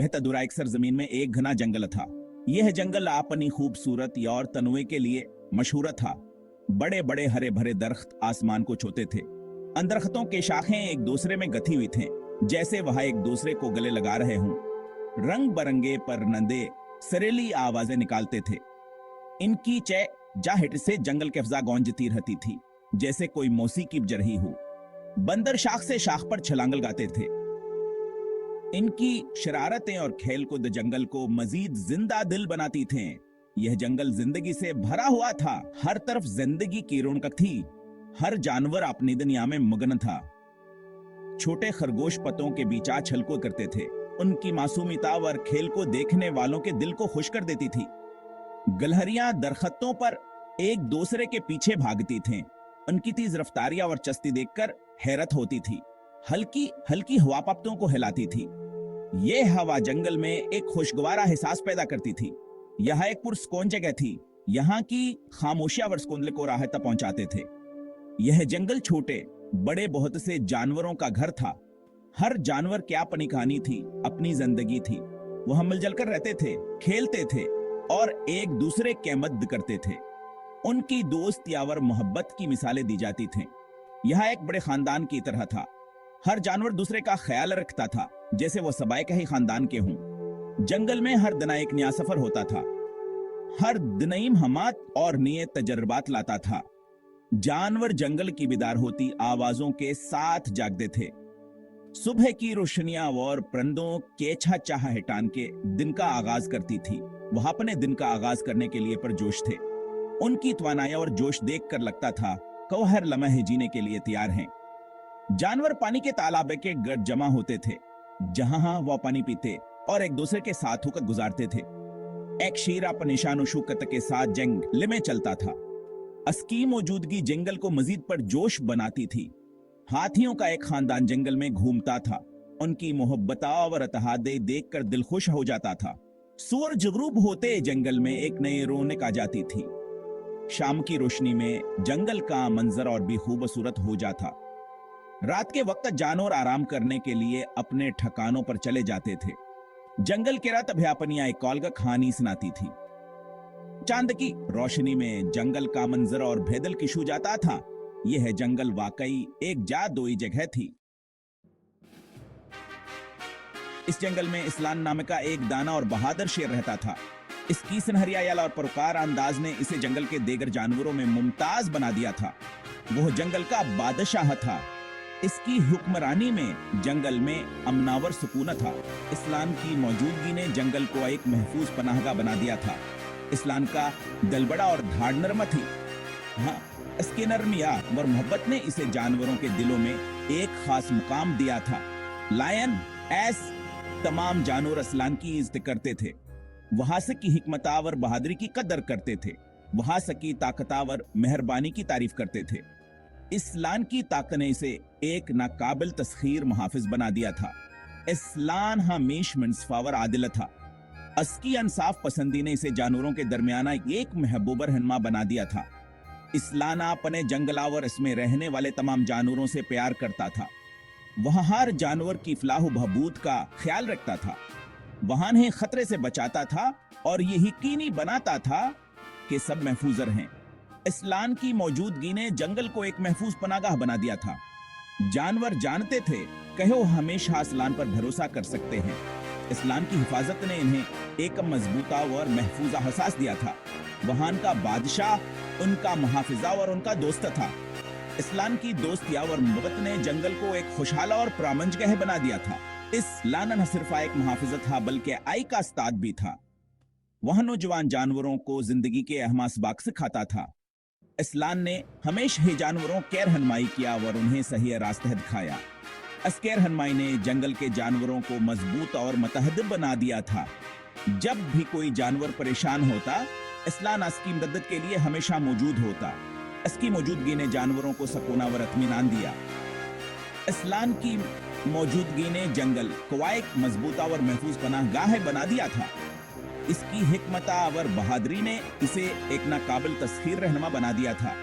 बेहतदुरा एक सरजमीन में एक घना जंगल था। यह जंगल अपनी खूबसूरती और तनवे के लिए मशहूर था। बड़े बड़े हरे भरे दरख्त आसमान को छूते थे। अन दरख्तों के शाखें एक दूसरे में गथी हुई थे, जैसे वह एक दूसरे को गले लगा रहे हों। रंग बरंगे परनंदे सरेली आवाजें निकालते थे। इनकी चहचहाहट से जंगल के फिजा गूंजती रहती थी, जैसे कोई मौसीकी बज रही हो। बंदर शाख से शाख पर छलांग लगाते थे। इनकी शरारतें और खेल कूद जंगल को मजीद जिंदा दिल बनाती थे। यह जंगल जिंदगी से भरा हुआ था। हर तरफ जिंदगी की रौनक थी। हर जानवर अपनी दुनिया में मगन था। छोटे खरगोश पत्तों के बीच छलको करते थे। उनकी मासूमियत और खेल को देखने वालों के दिल को खुश कर देती थी। गलहरियां दरख्तों पर एक दूसरे के पीछे भागती थीं। उनकी तेज रफ्तारियां और चस्ती देखकर हैरत होती थी। हल्की हल्की हवा पत्तों को हिलाती थी। यह हवा जंगल में एक खुशगवार एहसास पैदा करती थी। यह एक पुरस्कून जगह थी। यहाँ की खामोशियां व सुकून को राहत पहुंचाते थे। यह जंगल छोटे बड़े बहुत से जानवरों का घर था। हर जानवर क्या अपनी कहानी थी, अपनी जिंदगी थी। वह मिलजुल कर रहते थे, खेलते थे और एक दूसरे की मदद करते थे। उनकी दोस्ती और मोहब्बत की मिसालें दी जाती थीं। यह एक बड़े खानदान की तरह था। हर जानवर दूसरे का ख्याल रखता था, जैसे वह सबाए के ही खानदान के हों। जंगल में हर दिन एक नया सफर होता था। हर दिन नई महमात और नए तजर्बात लाता था। जानवर जंगल की बिदार होती आवाजों के साथ जागते थे। सुबह की रोशनियां और परिंदों के चहचहाहटान के दिन का आगाज करती थी। वह अपने दिन का आगाज करने के लिए परजोश थे। उनकी तवानाई और जोश देखकर लगता था कि वह हर लम्हे जीने के लिए तैयार हैं। जानवर पानी के तालाब के गर्द जमा होते थे, जहां वह पानी पीते और एक दूसरे के साथ होकर गुजारते थे। एक शेर अपने शान शौकत के साथ जंगल में चलता था। उसकी मौजूदगी जंगल को मजीद पर जोश बनाती थी। हाथियों का एक खानदान जंगल में घूमता था। उनकी मोहब्बत और इत्तेहाद देखकर दिल खुश हो जाता था। सूरज गुरूब होते जंगल में एक नई रौनक आ जाती थी। शाम की रोशनी में जंगल का मंजर और भी खूबसूरत हो जाता। रात के वक्त जानवर आराम करने के लिए अपने ठिकानों पर चले जाते थे। जंगल के रात अभ्यापनिया एक कॉलगा कहानी सुनाती थी। चांद की रोशनी में जंगल का मंजर और भेदल किशू जाता था। यह जंगल वाकई एक जादुई जगह थी। इस जंगल में इस्लान नाम का एक दाना और बहादुर शेर रहता था। इसकी सुनहरिया और पुरकार अंदाज ने इसे जंगल के दीगर जानवरों में मुमताज बना दिया था। वह जंगल का बादशाह था। इसकी हुक्मरानी में जंगल में अमनावर सुकून था। इस्लान की मौजूदगी ने जंगल को एक महफूज पनाहगाह बना दिया था। इस्लान का दिल बड़ा और धाड़ नर्म थी। हाँ, इसके नरमिया और मोहब्बत ने इसे जानवरों के दिलों में एक खास मुकाम दिया था। लायन एस तमाम जानवर इस्लान की इज्जत करते थे। वहां से की हिकमतावर बहादुरी की कदर करते थे। वहां से की ताकतावर मेहरबानी की तारीफ करते थे। इस्लान की ताकत ने इसे एक नाकाबिल तस्खीर मुहाफिज बना दिया था। इस्लान हमेश मंसफावर आदिल था। अस्की अंसाफ पसंदी ने इसे जानवरों के दरमियाना एक महबूब रहनुमा बना दिया था। इस्लान अपने जंगलावर इसमें रहने वाले तमाम जानवरों से प्यार करता था। वह हर जानवर की फलाह बहबूद का ख्याल रखता था। वहां इन्हें खतरे से बचाता था और ये यकीनी बनाता था कि सब महफूज रहें। इस्लान की मौजूदगी ने जंगल को एक महफूज पनागाह बना दिया था। जानवर जानते थे कि वो हमेशा इस्लान पर भरोसा कर सकते हैं। इस्लान की हिफाजत ने इन्हें एक मजबूता और महफूजा एहसास दिया था। वहां का बादशाह उनका मुहाफिजा और उनका दोस्त था। इस्लाम की दोस्तिया और मोहब्बत ने जंगल को एक खुशहाल और प्रामंजगह बना दिया था। इस्लान न सिर्फ एक मुहाफिज था बल्कि आई का उस्ताद भी था। वह नौजवान जानवरों को जिंदगी के अहम असबाक सिखाता था। इस्लान ने हमेशा ही जानवरों की रहनुमाई किया और उन्हें सही रास्ता दिखाया। इसके रहनुमाई ने जंगल के जानवरों को मजबूत और मुतहद बना दिया था। जब भी कोई जानवर परेशान होता, इस्लान इसकी मदद के लिए हमेशा मौजूद होता। इसकी मौजूदगी ने जानवरों को सुकून और इत्मीनान दिया। इस्लान की मौजूदगी ने जंगल को एक मजबूत और महफूज पनाहगाह बना दिया था। इसकी हिकमत और बहादुरी ने इसे एक नाकाबिल तस्खीर रहनुमा बना दिया था।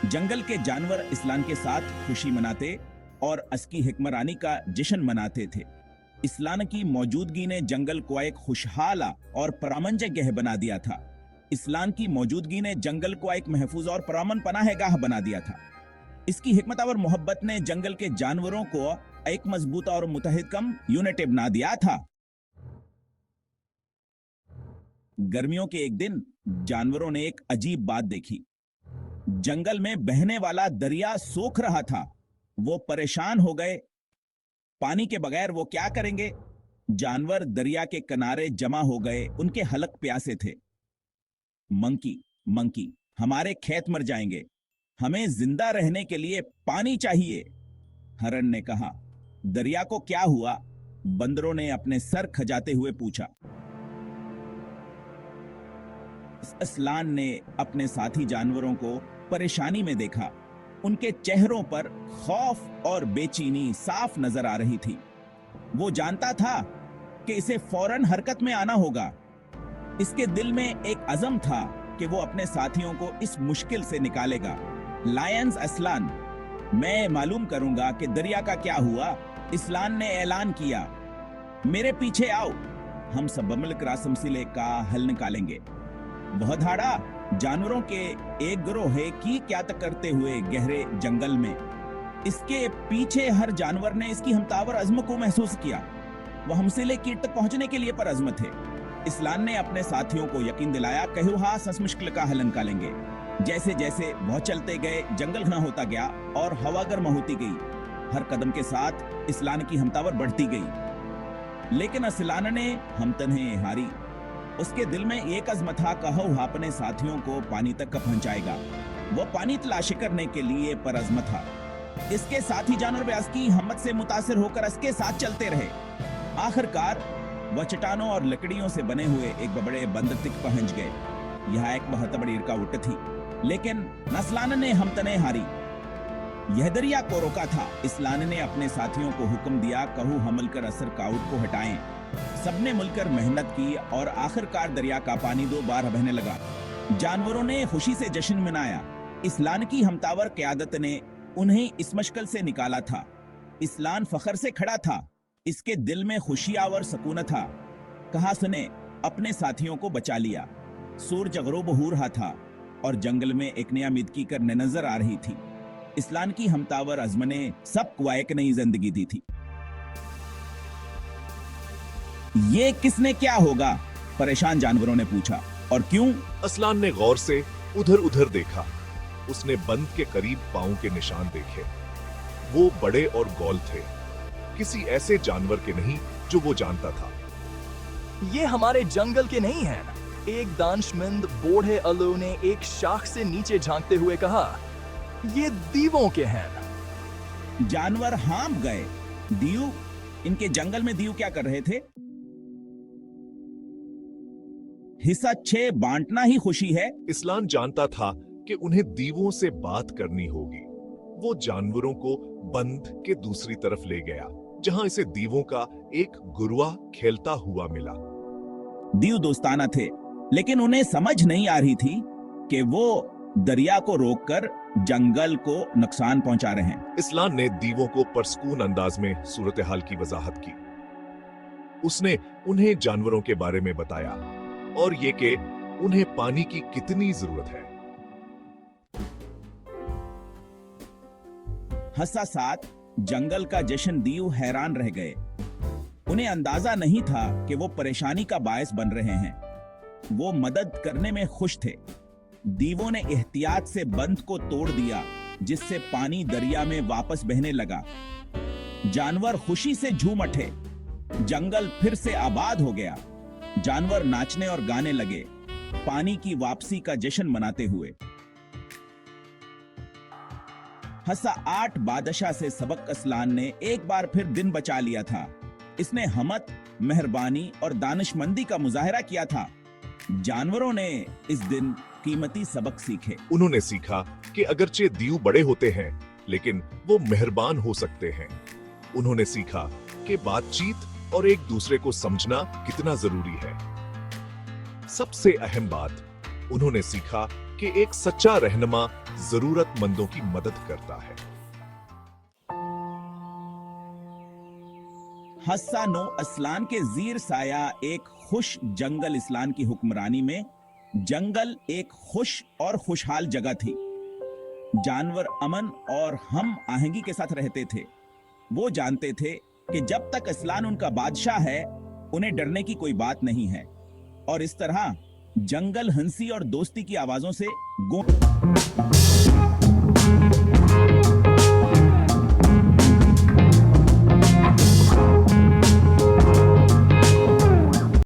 जंगल के जानवर इस्लान के साथ खुशी मनाते और इसकी हिक्मरानी का जश्न मनाते थे। इस्लान की मौजूदगी ने जंगल को एक खुशहाल और परमंजगह बना दिया था। इस्लाम की मौजूदगी ने जंगल को एक महफूज और परमन पनाहगाह बना दिया था। इसकी हिकमत और मोहब्बत ने जंगल के जानवरों को एक मजबूत और मुतहकम यूनिट बना दिया था। गर्मियों के एक दिन जानवरों ने एक अजीब बात देखी। जंगल में बहने वाला दरिया सूख रहा था। वो परेशान हो गए। पानी के बगैर वो क्या करेंगे? जानवर दरिया के किनारे जमा हो गए। उनके हलक प्यासे थे। मंकी, मंकी, हमारे खेत मर जाएंगे। हमें जिंदा रहने के लिए पानी चाहिए। हरण ने कहा। दरिया को क्या हुआ? बंदरों ने अपने सर खजाते हुए पूछा। अस्लान ने अपने साथी जानवरों को परेशानी में देखा। उनके चेहरों पर खौफ और बेचैनी साफ नजर आ रही थी। वो जानता था कि इसे फौरन हरकत में आना होगा। इसके दिल में एक अज़म था कि वो अपने साथियों को इस मुश्किल से निकालेगा। लायंस अस्लान, मैं मालूम करूंगा कि दरिया का क्या हुआ। इस्लान ने ऐलान किया। मेरे पीछे आओ, हम सब मिलकर रासमसिले का हल निकालेंगे। वह धाड़ा जानवरों के एक गिरोह की क्यात करते हुए गहरे जंगल में। इसके पीछे हर जानवर ने इसकी हमतावर अज़्म को महसूस किया। वह हमसिले कीट तक पहुंचने के लिए पर अज़्म थे। इस्लान ने अपने साथियों को यकीन दिलाया, कहो हाँ, सस मुश्किल का हल निकालेंगे। जैसे जैसे वह चलते गए, जंगल घना होता गया और हवा गर्म होती गई। हर कदम के साथ इस्लान की हमतावर बढ़ती गई, लेकिन इस्लान ने हमतन्हे हारी। उसके दिल में एक अज़्म था, कहो अपने साथियों को पानी तक पहुंचाएगा। वो पानी तलाश करने के लिए पर अज़्म था। इसके साथी जानवर व्यास की हिम्मत से मुतासिर होकर इसके साथ चलते रहे। आखिरकार वह चट्टानों और लकड़ियों से बने हुए एक बड़े बंदर तक पहुंच गए। यह एक बहुत बड़ी रुकावट थी, लेकिन नस्लान ने हमतने हारी। यह दरिया को रोका था। इस्लान ने अपने साथियों को हुक्म दिया, कहो हमल कर असर काउट को हटाएं। सबने मिलकर मेहनत की और आखिरकार दरिया का पानी 2 बार बहने लगा। जानवरों ने खुशी से जश्न मनाया। इस्लान की हमतावर क़यादत ने उन्हें इस मुश्किल से निकाला था। इस्लान फख्र से खड़ा था। इसके दिल में खुशियां और सुकून था। कहा, सुने, अपने साथियों को बचा लिया। सूरज गरूब हो रहा था और जंगल में एक नया उम्मीद की करने नजर आ रही थी। इस्लाम की हमतावर अज़्म ने सबको एक नई जिंदगी दी थी। ये किसने क्या होगा? परेशान जानवरों ने पूछा। और क्यों? अस्लान ने गौर से उधर उधर देखा। उसने बंद के करीब पांव के निशान देखे। वो बड़े और गोल थे, किसी ऐसे जानवर के नहीं जो वो जानता था। ये हमारे जंगल के नहीं हैं। एक दानशमंद बूढ़े अल्लू ने एक शाख से नीचे झांकते हुए कहा, ये दीवों के हैं। जानवर हाँफ गए। दीव? इनके जंगल में दीव क्या कर रहे थे? हिस्सा 6 बांटना ही खुशी है। इस्लान जानता था कि उन्हें दीवों से बात करनी होगी। वो जानवरों को बंद के दूसरी तरफ ले गया, जहां इसे दीवों का एक गुरुआ खेलता हुआ मिला। दीव दोस्ताना थे, लेकिन उन्हें समझ नहीं आ रही थी कि वो दरिया को रोककर जंगल को नुकसान पहुंचा रहे हैं। इस्लान ने दीवों को परसकून अंदाज में सूरत हाल की वजाहत की। उसने उन्हें जानवरों के बारे में बताया और ये कि उन्हें पानी की कितनी जरूरत है। हंसा साथ जंगल का जश्न दीव हैरान रह गए। उन्हें अंदाजा नहीं था कि वो परेशानी का बायस बन रहे हैं। वो मदद करने में खुश थे। दीवों ने एहतियात से बंद को तोड़ दिया, जिससे पानी दरिया में वापस बहने लगा। जानवर खुशी से झूम उठे। जंगल फिर से आबाद हो गया। जानवर नाचने और गाने लगे, पानी की वापसी का जश्न मनाते हुए। हंसा 8 बादशाह से सबक अस्लान ने एक बार फिर दिन बचा लिया था। इसने हमत, मेहरबानी और दानिशमंदी का मुजाहरा किया था। जानवरों ने इस दिन कीमती सबक सीखे। उन्होंने सीखा कि अगरचे दीव बड़े होते हैं, लेकिन वो मेहरबान हो सकते हैं। उन्होंने सीखा कि बातचीत और एक दूसरे को समझना कितना जरूरी है। सबसे अहम बात, उन्होंने सीखा कि एक सच्चा रहनुमा जरूरतमंदों की मदद करता है। हस्सानो असलान के जीर साया एक खुश जंगल इस्लान की हुक्मरानी में जंगल एक खुश और खुशहाल जगह थी। जानवर अमन और हम आहंगी के साथ रहते थे। वो जानते थे कि जब तक इस्लान उनका बादशाह है उन्हें डरने की कोई बात नहीं है। और इस तरह जंगल हंसी और दोस्ती की आवाजों से गूंज